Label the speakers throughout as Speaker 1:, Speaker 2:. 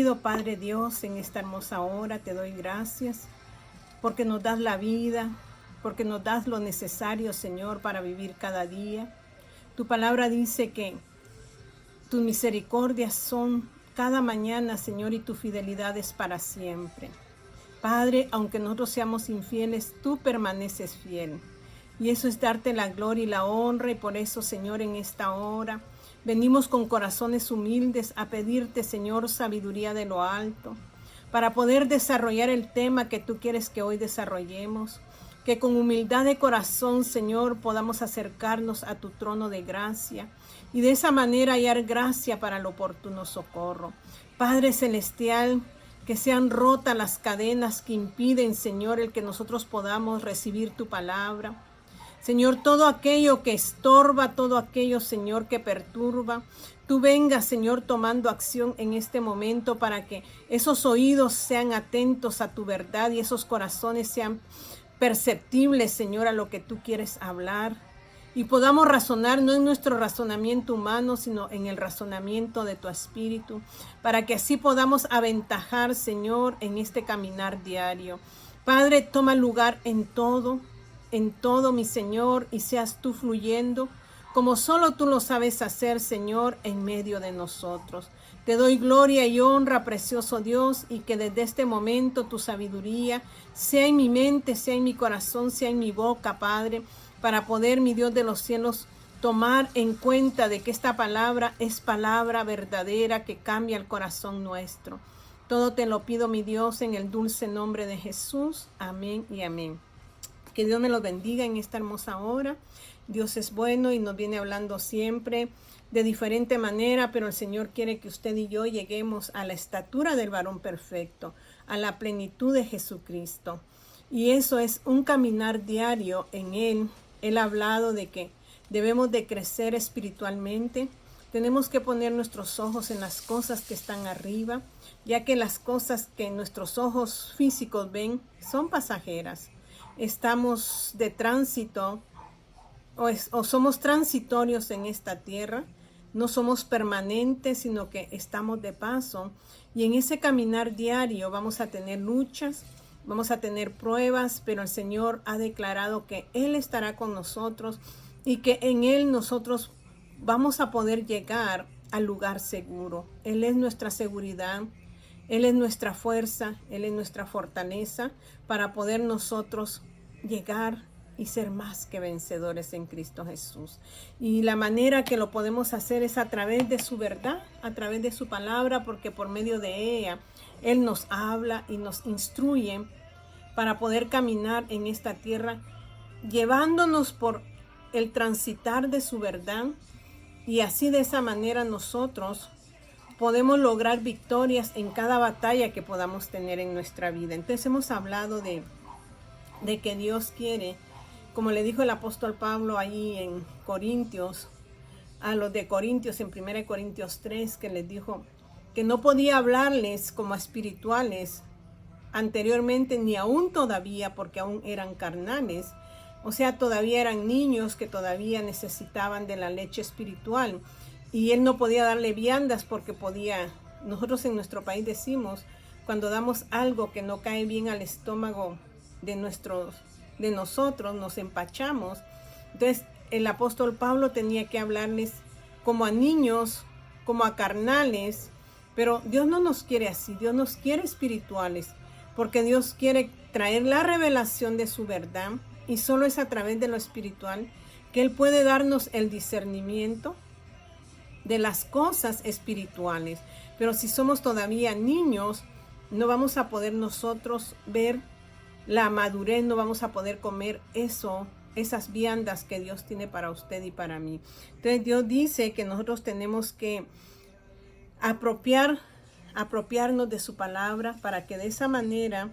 Speaker 1: Padre Dios, en esta hermosa hora te doy gracias porque nos das la vida, porque nos das lo necesario, Señor, para vivir cada día. Tu palabra dice que tus misericordias son cada mañana, Señor, y tu fidelidad es para siempre. Padre, aunque nosotros seamos infieles, tú permaneces fiel. Y eso es darte la gloria y la honra, y por eso, Señor, en esta hora venimos con corazones humildes a pedirte, Señor, sabiduría de lo alto, para poder desarrollar el tema que tú quieres que hoy desarrollemos, que con humildad de corazón, Señor, podamos acercarnos a tu trono de gracia y de esa manera hallar gracia para el oportuno socorro. Padre Celestial, que sean rotas las cadenas que impiden, Señor, el que nosotros podamos recibir tu palabra. Señor, todo aquello que estorba, todo aquello, Señor, que perturba, tú vengas, Señor, tomando acción en este momento para que esos oídos sean atentos a tu verdad y esos corazones sean perceptibles, Señor, a lo que tú quieres hablar. Y podamos razonar no en nuestro razonamiento humano, sino en el razonamiento de tu espíritu, para que así podamos aventajar, Señor, en este caminar diario. Padre, toma lugar en todo, mi Señor, y seas tú fluyendo como solo tú lo sabes hacer, Señor, en medio de nosotros. Te doy gloria y honra, precioso Dios, y que desde este momento tu sabiduría sea en mi mente, sea en mi corazón, sea en mi boca, Padre, para poder, mi Dios de los cielos, tomar en cuenta de que esta palabra es palabra verdadera que cambia el corazón nuestro. Todo te lo pido, mi Dios, en el dulce nombre de Jesús. Amén y amén. Que Dios me los bendiga en esta hermosa hora. Dios es bueno y nos viene hablando siempre de diferente manera, pero el Señor quiere que usted y yo lleguemos a la estatura del varón perfecto, a la plenitud de Jesucristo. Y eso es un caminar diario en Él. Él ha hablado de que debemos de crecer espiritualmente. Tenemos que poner nuestros ojos en las cosas que están arriba, ya que las cosas que nuestros ojos físicos ven son pasajeras. Estamos de tránsito o somos transitorios en esta tierra, no somos permanentes, sino que estamos de paso. Y en ese caminar diario vamos a tener luchas, vamos a tener pruebas, pero el Señor ha declarado que Él estará con nosotros y que en Él nosotros vamos a poder llegar al lugar seguro. Él es nuestra seguridad. Él es nuestra fuerza, Él es nuestra fortaleza para poder nosotros llegar y ser más que vencedores en Cristo Jesús. Y la manera que lo podemos hacer es a través de su verdad, a través de su palabra, porque por medio de ella Él nos habla y nos instruye para poder caminar en esta tierra, llevándonos por el transitar de su verdad, y así de esa manera nosotros podemos lograr victorias en cada batalla que podamos tener en nuestra vida. Entonces hemos hablado de que Dios quiere, como le dijo el apóstol Pablo ahí en Corintios, a los de Corintios en 1 Corintios 3, que les dijo que no podía hablarles como a espirituales anteriormente, ni aún todavía, porque aún eran carnales. O sea, todavía eran niños que todavía necesitaban de la leche espiritual. Y él no podía darle viandas porque nosotros en nuestro país decimos, cuando damos algo que no cae bien al estómago de nosotros, nos empachamos. Entonces el apóstol Pablo tenía que hablarles como a niños, como a carnales, pero Dios no nos quiere así, Dios nos quiere espirituales, porque Dios quiere traer la revelación de su verdad, y solo es a través de lo espiritual que Él puede darnos el discernimiento de las cosas espirituales. Pero si somos todavía niños, no vamos a poder nosotros ver la madurez, no vamos a poder comer esas viandas que Dios tiene para usted y para mí. Entonces Dios dice que nosotros tenemos que apropiarnos de su palabra para que de esa manera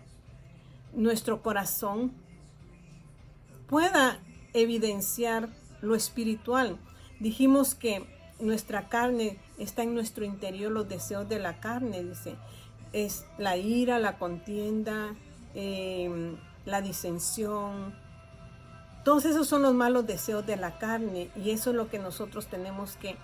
Speaker 1: nuestro corazón pueda evidenciar lo espiritual. Dijimos que nuestra carne está en nuestro interior, los deseos de la carne, dice, es la ira, la contienda, la disensión. Todos esos son los malos deseos de la carne, y eso es lo que nosotros tenemos que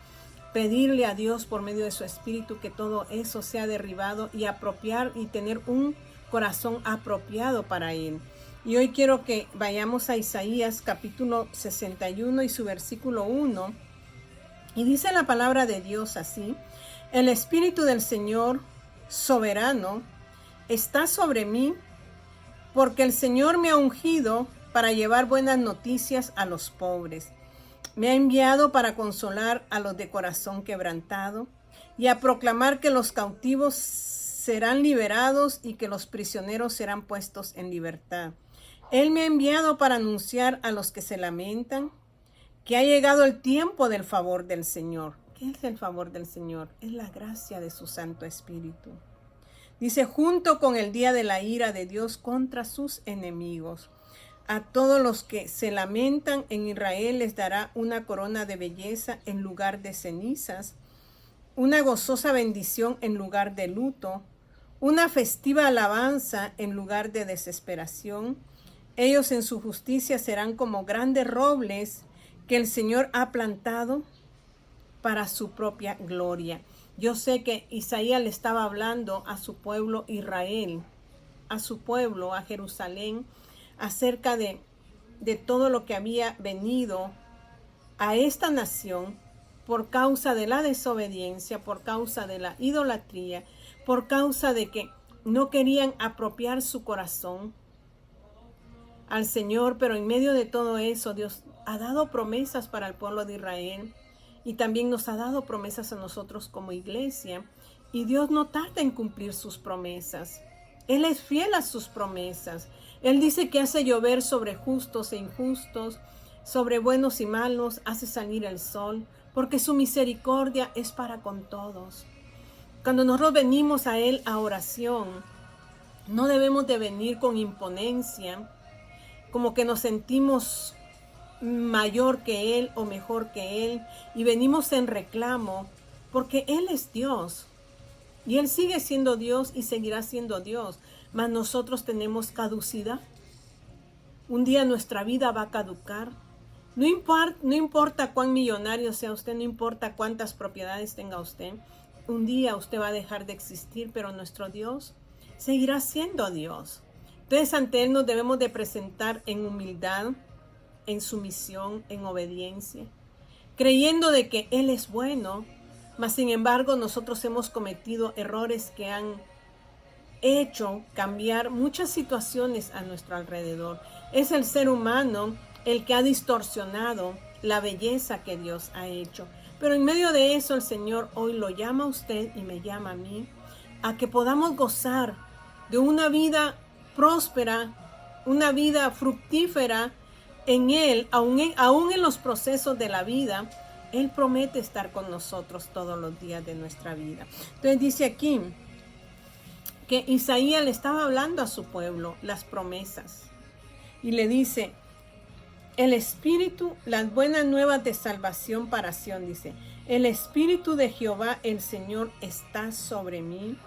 Speaker 1: pedirle a Dios por medio de su Espíritu que todo eso sea derribado y tener un corazón apropiado para Él. Y hoy quiero que vayamos a Isaías capítulo 61 y su versículo 1. Y dice la palabra de Dios así: el Espíritu del Señor soberano está sobre mí, porque el Señor me ha ungido para llevar buenas noticias a los pobres. Me ha enviado para consolar a los de corazón quebrantado y a proclamar que los cautivos serán liberados y que los prisioneros serán puestos en libertad. Él me ha enviado para anunciar a los que se lamentan que ha llegado el tiempo del favor del Señor. ¿Qué es el favor del Señor? Es la gracia de su Santo Espíritu. Dice, junto con el día de la ira de Dios contra sus enemigos. A todos los que se lamentan en Israel les dará una corona de belleza en lugar de cenizas, una gozosa bendición en lugar de luto, una festiva alabanza en lugar de desesperación. Ellos en su justicia serán como grandes robles que el Señor ha plantado para su propia gloria. Yo sé que Isaías le estaba hablando a su pueblo Israel, a su pueblo, a Jerusalén, acerca de todo lo que había venido a esta nación por causa de la desobediencia, por causa de la idolatría, por causa de que no querían apropiar su corazón al Señor. Pero en medio de todo eso, Dios ha dado promesas para el pueblo de Israel y también nos ha dado promesas a nosotros como iglesia, y Dios no tarda en cumplir sus promesas. Él es fiel a sus promesas. Él dice que hace llover sobre justos e injustos, sobre buenos y malos, hace salir el sol, porque su misericordia es para con todos. Cuando nosotros venimos a Él a oración, no debemos de venir con imponencia, como que nos sentimos mayor que Él o mejor que Él, y venimos en reclamo, porque Él es Dios. Y Él sigue siendo Dios y seguirá siendo Dios. Mas nosotros tenemos caducidad. Un día nuestra vida va a caducar. No importa cuán millonario sea usted, no importa cuántas propiedades tenga usted. Un día usted va a dejar de existir, pero nuestro Dios seguirá siendo Dios. Entonces ante Él nos debemos de presentar en humildad, en sumisión, en obediencia, creyendo de que Él es bueno. Mas sin embargo nosotros hemos cometido errores que han hecho cambiar muchas situaciones a nuestro alrededor. Es el ser humano el que ha distorsionado la belleza que Dios ha hecho. Pero en medio de eso el Señor hoy lo llama a usted y me llama a mí a que podamos gozar de una vida próspera, una vida fructífera en Él, aún en los procesos de la vida. Él promete estar con nosotros todos los días de nuestra vida. Entonces dice aquí que Isaías le estaba hablando a su pueblo las promesas. Y le dice, el Espíritu, las buenas nuevas de salvación para Sión, dice, el Espíritu de Jehová el Señor está sobre mí,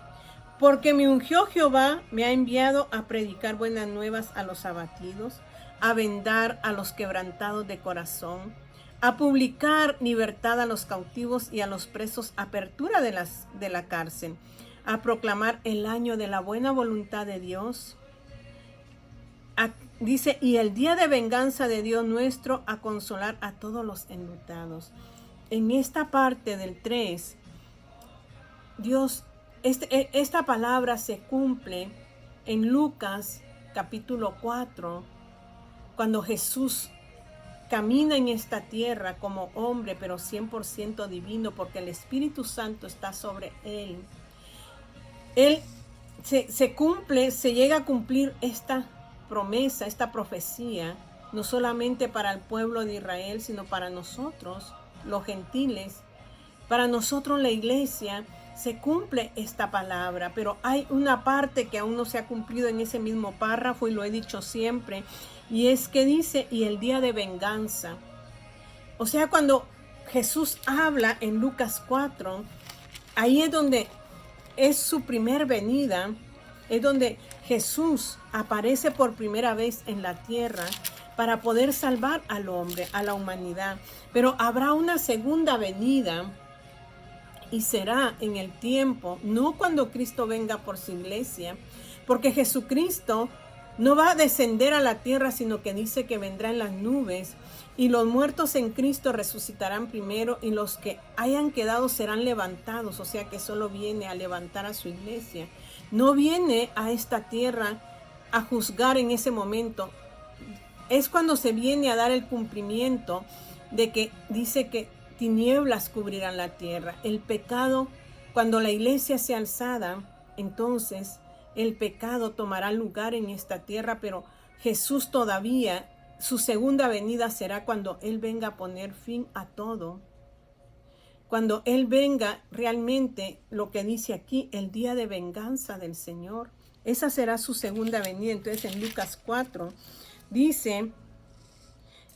Speaker 1: porque me ungió Jehová, me ha enviado a predicar buenas nuevas a los abatidos, a vendar a los quebrantados de corazón, a publicar libertad a los cautivos y a los presos, apertura de la cárcel, a proclamar el año de la buena voluntad de Dios. Dice, y el día de venganza de Dios nuestro, a consolar a todos los enlutados. En esta parte del 3, Dios, esta palabra se cumple en Lucas capítulo 4, cuando Jesús camina en esta tierra como hombre, pero 100% divino, porque el Espíritu Santo está sobre Él. Él se llega a cumplir esta promesa, esta profecía, no solamente para el pueblo de Israel, sino para nosotros, los gentiles, para nosotros la iglesia. Se cumple esta palabra, pero hay una parte que aún no se ha cumplido en ese mismo párrafo, y lo he dicho siempre, y es que dice, y el día de venganza. O sea, cuando Jesús habla en Lucas 4, ahí es donde es su primer venida, es donde Jesús aparece por primera vez en la tierra para poder salvar al hombre, a la humanidad. Pero habrá una segunda venida Y será en el tiempo, no cuando Cristo venga por su iglesia, porque Jesucristo no va a descender a la tierra, sino que dice que vendrá en las nubes, y los muertos en Cristo resucitarán primero, y los que hayan quedado serán levantados. O sea que solo viene a levantar a su iglesia. No viene a esta tierra a juzgar en ese momento. Es cuando se viene a dar el cumplimiento de que dice que tinieblas cubrirán la tierra. El pecado, cuando la iglesia sea alzada, entonces el pecado tomará lugar en esta tierra, pero Jesús todavía, su segunda venida será cuando Él venga a poner fin a todo. Cuando Él venga realmente, lo que dice aquí, el día de venganza del Señor. Esa será su segunda venida. Entonces en Lucas 4 dice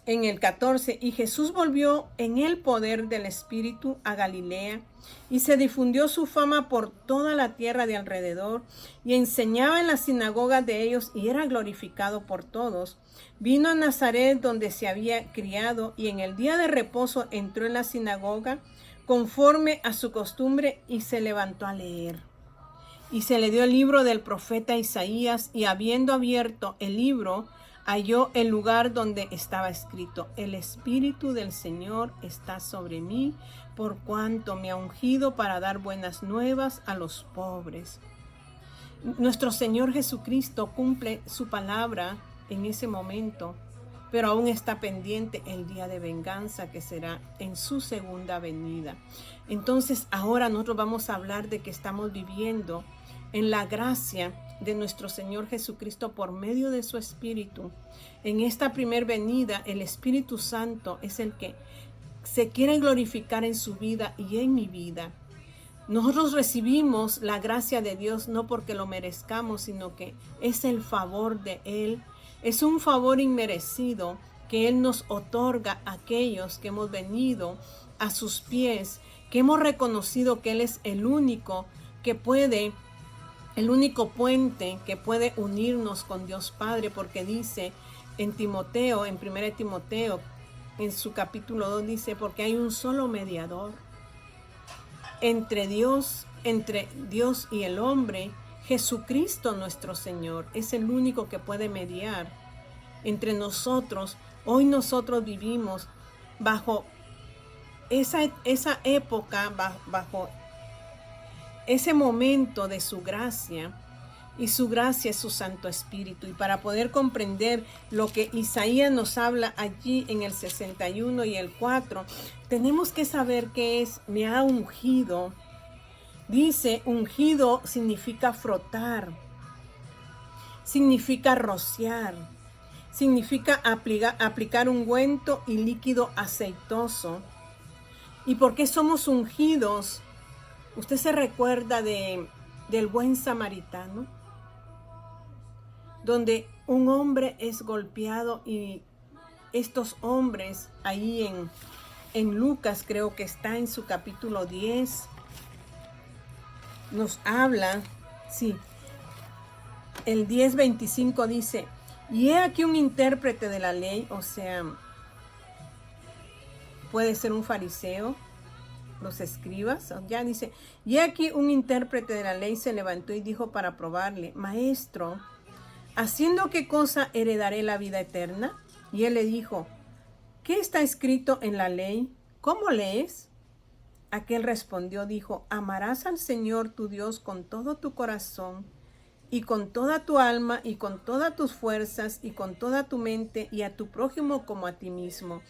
Speaker 1: en el 14, y Jesús volvió en el poder del Espíritu a Galilea, y se difundió su fama por toda la tierra de alrededor, y enseñaba en las sinagogas de ellos, y era glorificado por todos. Vino a Nazaret, donde se había criado, y en el día de reposo entró en la sinagoga, conforme a su costumbre, y se levantó a leer. Y se le dio el libro del profeta Isaías, y habiendo abierto el libro, halló el lugar donde estaba escrito: el Espíritu del Señor está sobre mí, por cuanto me ha ungido para dar buenas nuevas a los pobres. Nuestro Señor Jesucristo cumple su palabra en ese momento, pero aún está pendiente el día de venganza que será en su segunda venida. Entonces ahora nosotros vamos a hablar de que estamos viviendo en la gracia de nuestro Señor Jesucristo por medio de su Espíritu. En esta primer venida, el Espíritu Santo es el que se quiere glorificar en su vida y en mi vida. Nosotros recibimos la gracia de Dios no porque lo merezcamos, sino que es el favor de Él. Es un favor inmerecido que Él nos otorga a aquellos que hemos venido a sus pies, que hemos reconocido que Él es el único que puede, el único puente que puede unirnos con Dios Padre, porque dice en Timoteo, en 1 Timoteo, en su capítulo 2, dice: porque hay un solo mediador entre Dios y el hombre, Jesucristo nuestro Señor. Es el único que puede mediar entre nosotros. Hoy nosotros vivimos bajo esa época, bajo ese momento de su gracia, y su gracia es su Santo Espíritu. Y para poder comprender lo que Isaías nos habla allí en el 61 y el 4, tenemos que saber qué es me ha ungido. Dice, ungido significa frotar, significa rociar, significa aplicar ungüento y líquido aceitoso. ¿Y por qué somos ungidos? Usted se recuerda del buen samaritano, donde un hombre es golpeado, y estos hombres ahí en Lucas, creo que está en su capítulo 10, nos habla, sí, el 10:25 dice: y he aquí un intérprete de la ley, o sea, puede ser un fariseo, los escribas, ya dice, y aquí un intérprete de la ley se levantó y dijo para probarle: maestro, ¿haciendo qué cosa heredaré la vida eterna? Y él le dijo: ¿qué está escrito en la ley? ¿Cómo lees? Aquel respondió, dijo: amarás al Señor tu Dios con todo tu corazón, y con toda tu alma, y con todas tus fuerzas, y con toda tu mente, y a tu prójimo como a ti mismo.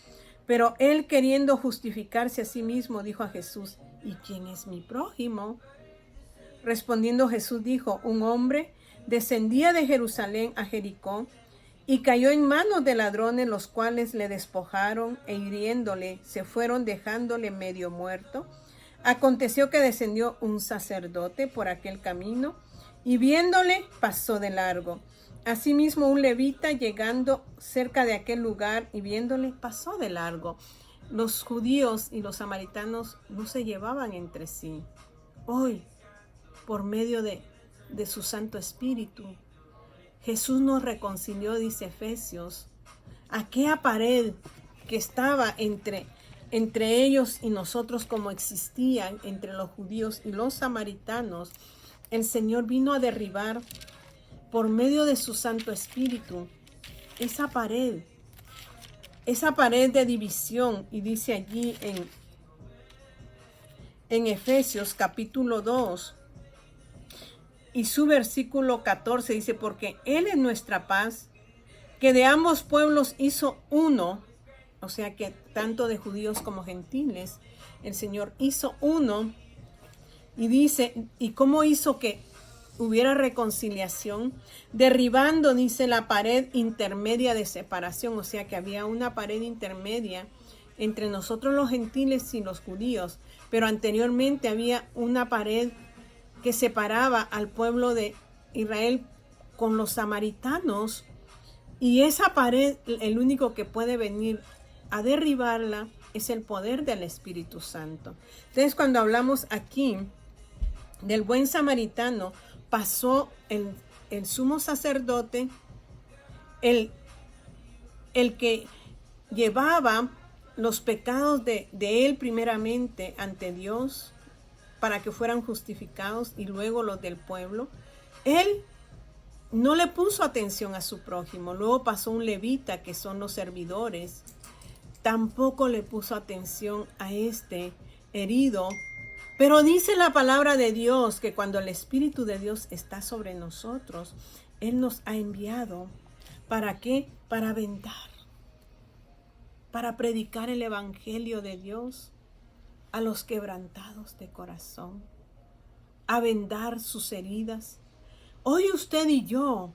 Speaker 1: Pero él, queriendo justificarse a sí mismo, dijo a Jesús: ¿y quién es mi prójimo? Respondiendo Jesús dijo: un hombre descendía de Jerusalén a Jericó, y cayó en manos de ladrones, los cuales le despojaron, e hiriéndole se fueron, dejándole medio muerto. Aconteció que descendió un sacerdote por aquel camino, y viéndole pasó de largo. Asimismo un levita, llegando cerca de aquel lugar y viéndole, pasó de largo. Los judíos y los samaritanos no se llevaban entre sí. Hoy, por medio de su Santo Espíritu, Jesús nos reconcilió, dice Efesios. Aquella pared que estaba entre entre ellos y nosotros como existían entre los judíos y los samaritanos, el Señor vino a derribar por medio de su Santo Espíritu esa pared de división. Y dice allí en Efesios capítulo 2 y su versículo 14, dice: porque Él es nuestra paz, que de ambos pueblos hizo uno. O sea que tanto de judíos como gentiles, el Señor hizo uno. Y dice, ¿y cómo hizo que hubiera reconciliación? Derribando, dice, la pared intermedia de separación. O sea que había una pared intermedia entre nosotros los gentiles y los judíos. Pero anteriormente había una pared que separaba al pueblo de Israel con los samaritanos. Y esa pared, el único que puede venir a derribarla es el poder del Espíritu Santo. Entonces, cuando hablamos aquí del buen samaritano, pasó el sumo sacerdote, el que llevaba los pecados de él primeramente ante Dios para que fueran justificados, y luego los del pueblo. Él no le puso atención a su prójimo. Luego pasó un levita, que son los servidores. Tampoco le puso atención a este herido. Pero dice la palabra de Dios que cuando el Espíritu de Dios está sobre nosotros, Él nos ha enviado. ¿Para qué? Para vendar, para predicar el Evangelio de Dios a los quebrantados de corazón, a vendar sus heridas. Hoy usted y yo,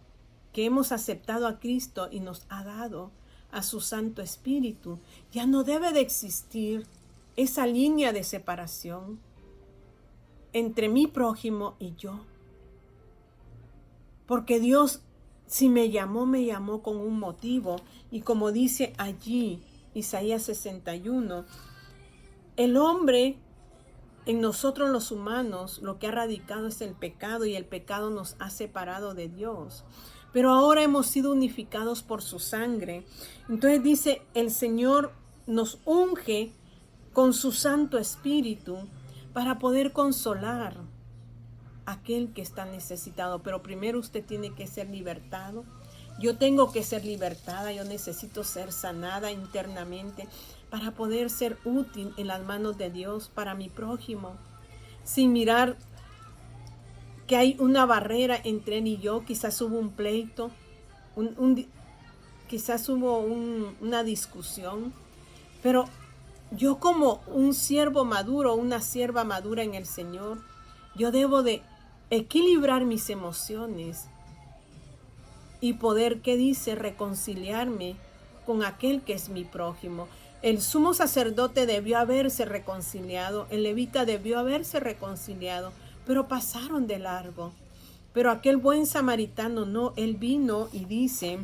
Speaker 1: que hemos aceptado a Cristo y nos ha dado a su Santo Espíritu, ya no debe de existir esa línea de separación entre mi prójimo y yo. Porque Dios, si me llamó con un motivo. Y como dice allí Isaías 61, el hombre en nosotros los humanos lo que ha radicado es el pecado, y el pecado nos ha separado de Dios. Pero ahora hemos sido unificados por su sangre. Entonces dice, el Señor nos unge con su Santo Espíritu para poder consolar a aquel que está necesitado. Pero primero usted tiene que ser libertado. Yo tengo que ser libertada. Yo necesito ser sanada internamente para poder ser útil en las manos de Dios para mi prójimo, sin mirar que hay una barrera entre él y yo. Quizás hubo un pleito, quizás hubo una discusión, pero yo, como un siervo maduro, una sierva madura en el Señor, yo debo de equilibrar mis emociones y poder, ¿qué dice?, reconciliarme con aquel que es mi prójimo. El sumo sacerdote debió haberse reconciliado, el levita debió haberse reconciliado, pero pasaron de largo. Pero aquel buen samaritano no. Él vino y dice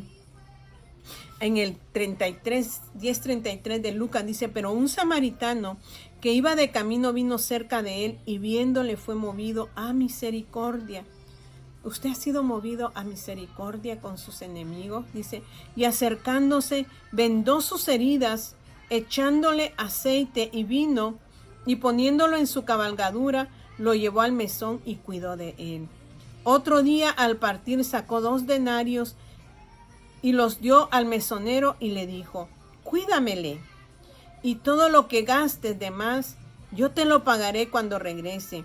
Speaker 1: en el 10:33 de Lucas, dice: pero un samaritano que iba de camino vino cerca de él, y viéndole fue movido a misericordia. Usted ha sido movido a misericordia con sus enemigos, dice, y acercándose vendó sus heridas, echándole aceite y vino, y poniéndolo en su cabalgadura, lo llevó al mesón y cuidó de él. Otro día, al partir, sacó 2 denarios y los dio al mesonero y le dijo: cuídamele, y todo lo que gastes de más, yo te lo pagaré cuando regrese.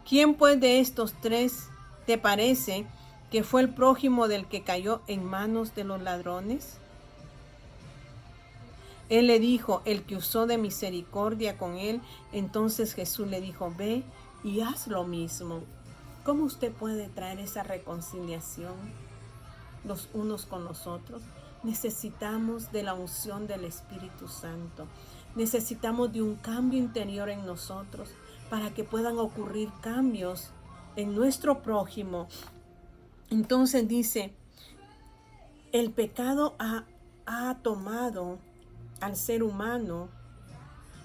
Speaker 1: ¿Quién pues de estos 3 te parece que fue el prójimo del que cayó en manos de los ladrones? Él le dijo: el que usó de misericordia con él. Entonces Jesús le dijo: ve y haz lo mismo. ¿Cómo usted puede traer esa reconciliación los unos con los otros? Necesitamos de la unción del Espíritu Santo. Necesitamos de un cambio interior en nosotros para que puedan ocurrir cambios en nuestro prójimo. Entonces dice, el pecado ha tomado al ser humano,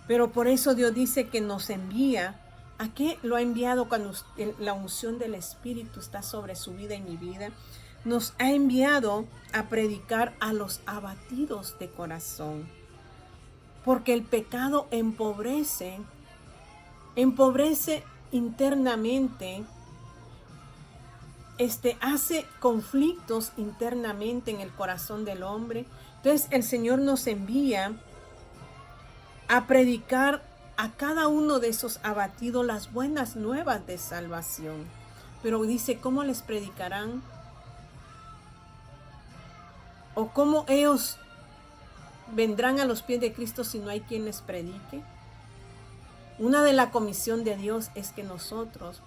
Speaker 1: pero por eso Dios dice que nos envía. ¿A qué lo ha enviado cuando la unción del Espíritu está sobre su vida y mi vida? Nos ha enviado a predicar a los abatidos de corazón. porque el pecado empobrece internamente, hace conflictos internamente en el corazón del hombre. Entonces el Señor nos envía a predicar a cada uno de esos abatidos las buenas nuevas de salvación. Pero dice, ¿cómo les predicarán? ¿O cómo ellos vendrán a los pies de Cristo si no hay quien les predique? Una de la comisión de Dios es que nosotros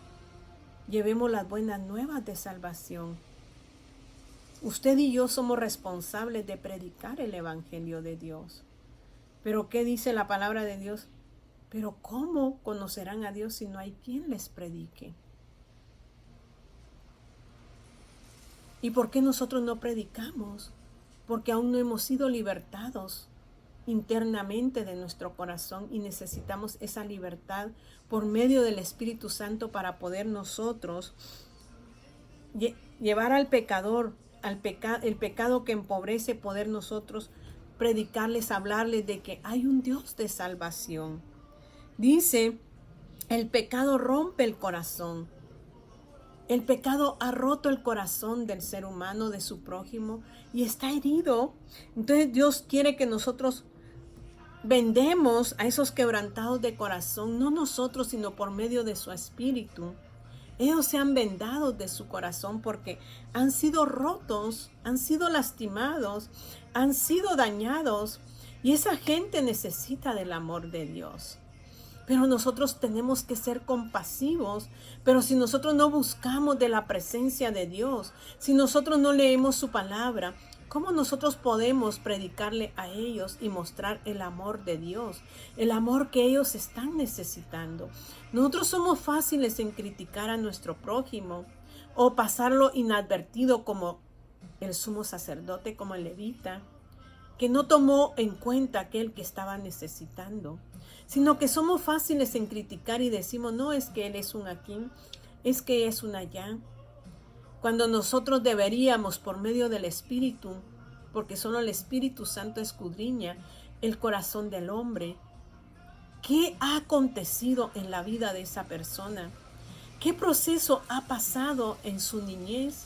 Speaker 1: llevemos las buenas nuevas de salvación. Usted y yo somos responsables de predicar el Evangelio de Dios. Pero ¿qué dice la palabra de Dios? Pero ¿cómo conocerán a Dios si no hay quien les predique? ¿Y por qué nosotros no predicamos? Porque aún no hemos sido libertados internamente de nuestro corazón y necesitamos esa libertad por medio del Espíritu Santo para poder nosotros llevar al pecador, el pecado que empobrece, poder nosotros predicarles, hablarles de que hay un Dios de salvación. Dice, el pecado rompe el corazón. El pecado ha roto el corazón del ser humano, de su prójimo, y está herido. Entonces Dios quiere que nosotros vendemos a esos quebrantados de corazón, no nosotros, sino por medio de su Espíritu. Ellos se han vendado de su corazón porque han sido rotos, han sido lastimados, han sido dañados, y esa gente necesita del amor de Dios. Pero nosotros tenemos que ser compasivos. Pero si nosotros no buscamos de la presencia de Dios, si nosotros no leemos su palabra, ¿cómo nosotros podemos predicarle a ellos y mostrar el amor de Dios? El amor que ellos están necesitando. Nosotros somos fáciles en criticar a nuestro prójimo o pasarlo inadvertido, como el sumo sacerdote, como el levita, que no tomó en cuenta aquel que estaba necesitando, sino que somos fáciles en criticar y decimos, no, es que él es un aquí, es que es un allá, cuando nosotros deberíamos, por medio del Espíritu, porque solo el Espíritu Santo escudriña el corazón del hombre, ¿qué ha acontecido en la vida de esa persona? ¿Qué proceso ha pasado en su niñez?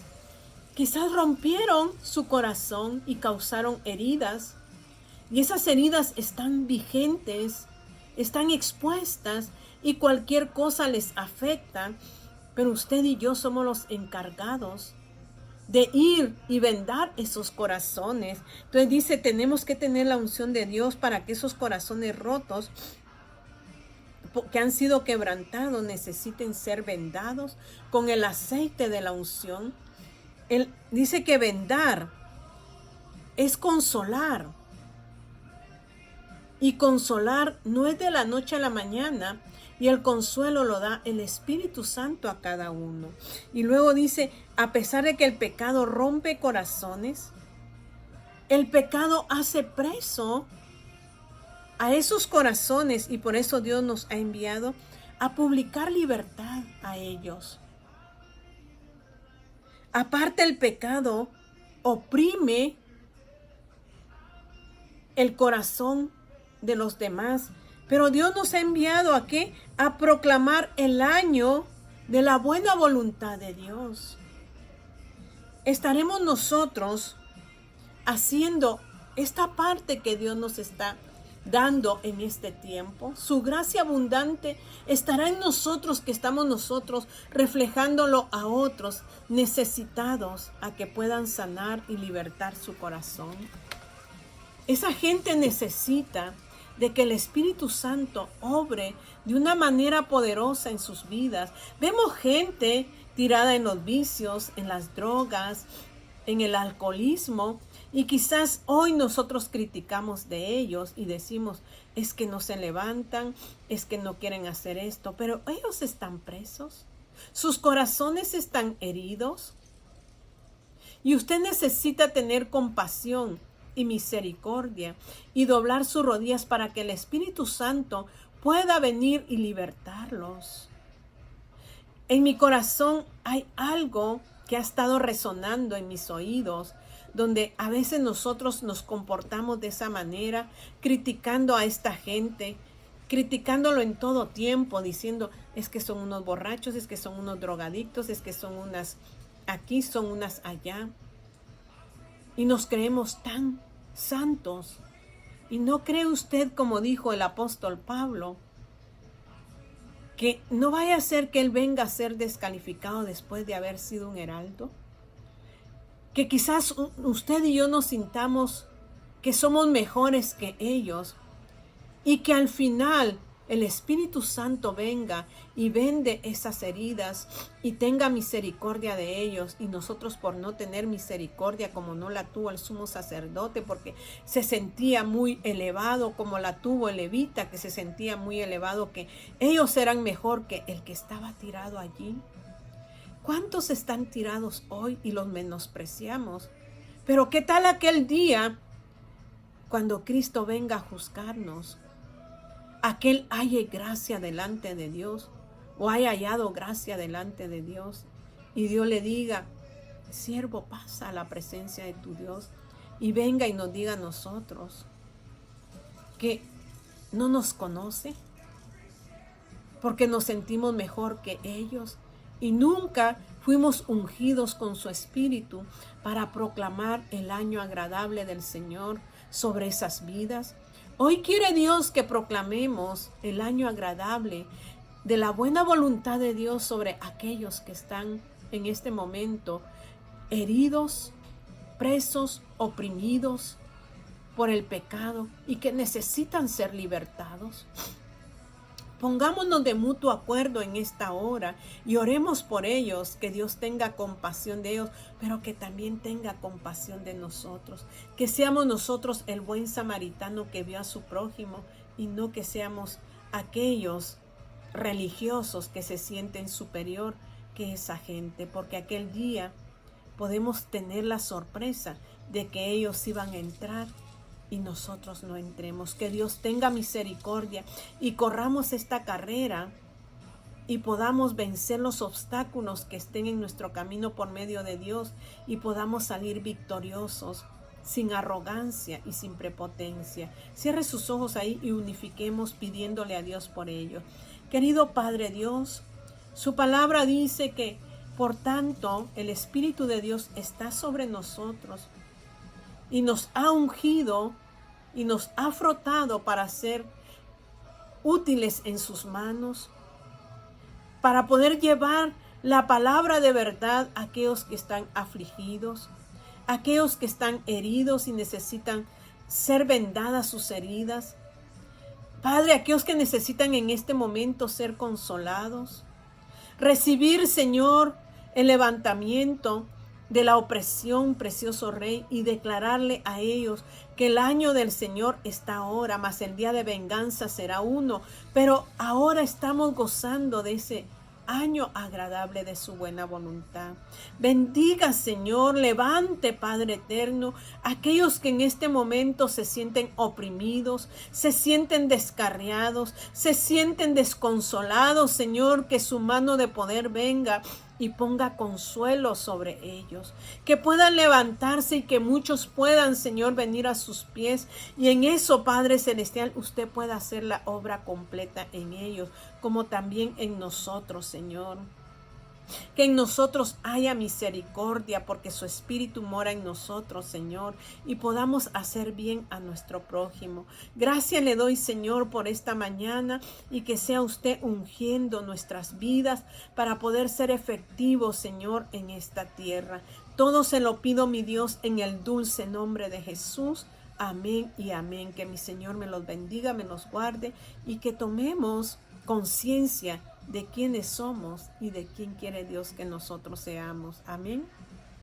Speaker 1: Quizás rompieron su corazón y causaron heridas, y esas heridas están vigentes, están expuestas, y cualquier cosa les afecta, pero usted y yo somos los encargados de ir y vendar esos corazones. Entonces dice, tenemos que tener la unción de Dios para que esos corazones rotos, que han sido quebrantados, necesiten ser vendados con el aceite de la unción. Él dice que vendar es consolar. Y consolar no es de la noche a la mañana, y el consuelo lo da el Espíritu Santo a cada uno. Y luego dice, a pesar de que el pecado rompe corazones, el pecado hace preso a esos corazones, y por eso Dios nos ha enviado a publicar libertad a ellos. Aparte, el pecado oprime el corazón de los demás, pero Dios nos ha enviado ¿a qué? A proclamar el año de la buena voluntad de Dios. Estaremos nosotros haciendo esta parte que Dios nos está dando en este tiempo. Su gracia abundante estará en nosotros, que estamos nosotros reflejándolo a otros necesitados, a que puedan sanar y libertar su corazón. Esa gente necesita de que el Espíritu Santo obre de una manera poderosa en sus vidas. Vemos gente tirada en los vicios, en las drogas, en el alcoholismo, y quizás hoy nosotros criticamos de ellos y decimos, es que no se levantan, es que no quieren hacer esto, pero ellos están presos, sus corazones están heridos, y usted necesita tener compasión y misericordia y doblar sus rodillas para que el Espíritu Santo pueda venir y libertarlos. En mi corazón hay algo que ha estado resonando en mis oídos donde a veces nosotros nos comportamos de esa manera, criticando a esta gente, criticándolo en todo tiempo, diciendo, es que son unos borrachos, es que son unos drogadictos, es que son unas aquí, son unas allá. Y nos creemos tan santos. ¿Y no cree usted, como dijo el apóstol Pablo, que no vaya a ser que él venga a ser descalificado después de haber sido un heraldo? Que quizás usted y yo nos sintamos que somos mejores que ellos y que al final el Espíritu Santo venga y vende esas heridas y tenga misericordia de ellos, y nosotros por no tener misericordia como no la tuvo el sumo sacerdote, porque se sentía muy elevado, como la tuvo el levita, que se sentía muy elevado, que ellos eran mejor que el que estaba tirado allí. ¿Cuántos están tirados hoy y los menospreciamos? Pero ¿qué tal aquel día cuando Cristo venga a juzgarnos? Aquel halle gracia delante de Dios, o haya hallado gracia delante de Dios, y Dios le diga, siervo, pasa a la presencia de tu Dios, y venga y nos diga a nosotros que no nos conoce, porque nos sentimos mejor que ellos, y nunca fuimos ungidos con su Espíritu para proclamar el año agradable del Señor sobre esas vidas. Hoy quiere Dios que proclamemos el año agradable de la buena voluntad de Dios sobre aquellos que están en este momento heridos, presos, oprimidos por el pecado y que necesitan ser libertados. Pongámonos de mutuo acuerdo en esta hora y oremos por ellos, que Dios tenga compasión de ellos, pero que también tenga compasión de nosotros. Que seamos nosotros el buen samaritano que vio a su prójimo y no que seamos aquellos religiosos que se sienten superior que esa gente, porque aquel día podemos tener la sorpresa de que ellos iban a entrar y nosotros no entremos. Que Dios tenga misericordia y corramos esta carrera y podamos vencer los obstáculos que estén en nuestro camino por medio de Dios y podamos salir victoriosos, sin arrogancia y sin prepotencia. Cierre sus ojos ahí y unifiquemos pidiéndole a Dios por ello. Querido Padre Dios, su palabra dice que, por tanto, el Espíritu de Dios está sobre nosotros y nos ha ungido y nos ha frotado para ser útiles en sus manos, para poder llevar la palabra de verdad a aquellos que están afligidos, a aquellos que están heridos y necesitan ser vendadas sus heridas. Padre, aquellos que necesitan en este momento ser consolados, recibir, Señor, el levantamiento de la opresión, precioso Rey, y declararle a ellos que el año del Señor está ahora, mas el día de venganza será uno. Pero ahora estamos gozando de ese año agradable de su buena voluntad. Bendiga, Señor, levante, Padre eterno, aquellos que en este momento se sienten oprimidos, se sienten descarriados, se sienten desconsolados, Señor, que su mano de poder venga y ponga consuelo sobre ellos, que puedan levantarse y que muchos puedan, Señor, venir a sus pies, y en eso, Padre Celestial, usted pueda hacer la obra completa en ellos, como también en nosotros, Señor. Que en nosotros haya misericordia, porque su Espíritu mora en nosotros, Señor, y podamos hacer bien a nuestro prójimo. Gracias le doy, Señor, por esta mañana, y que sea usted ungiendo nuestras vidas para poder ser efectivos, Señor, en esta tierra. Todo se lo pido, mi Dios, en el dulce nombre de Jesús. Amén y amén. Que mi Señor me los bendiga, me los guarde, y que tomemos conciencia de quiénes somos y de quién quiere Dios que nosotros seamos. Amén.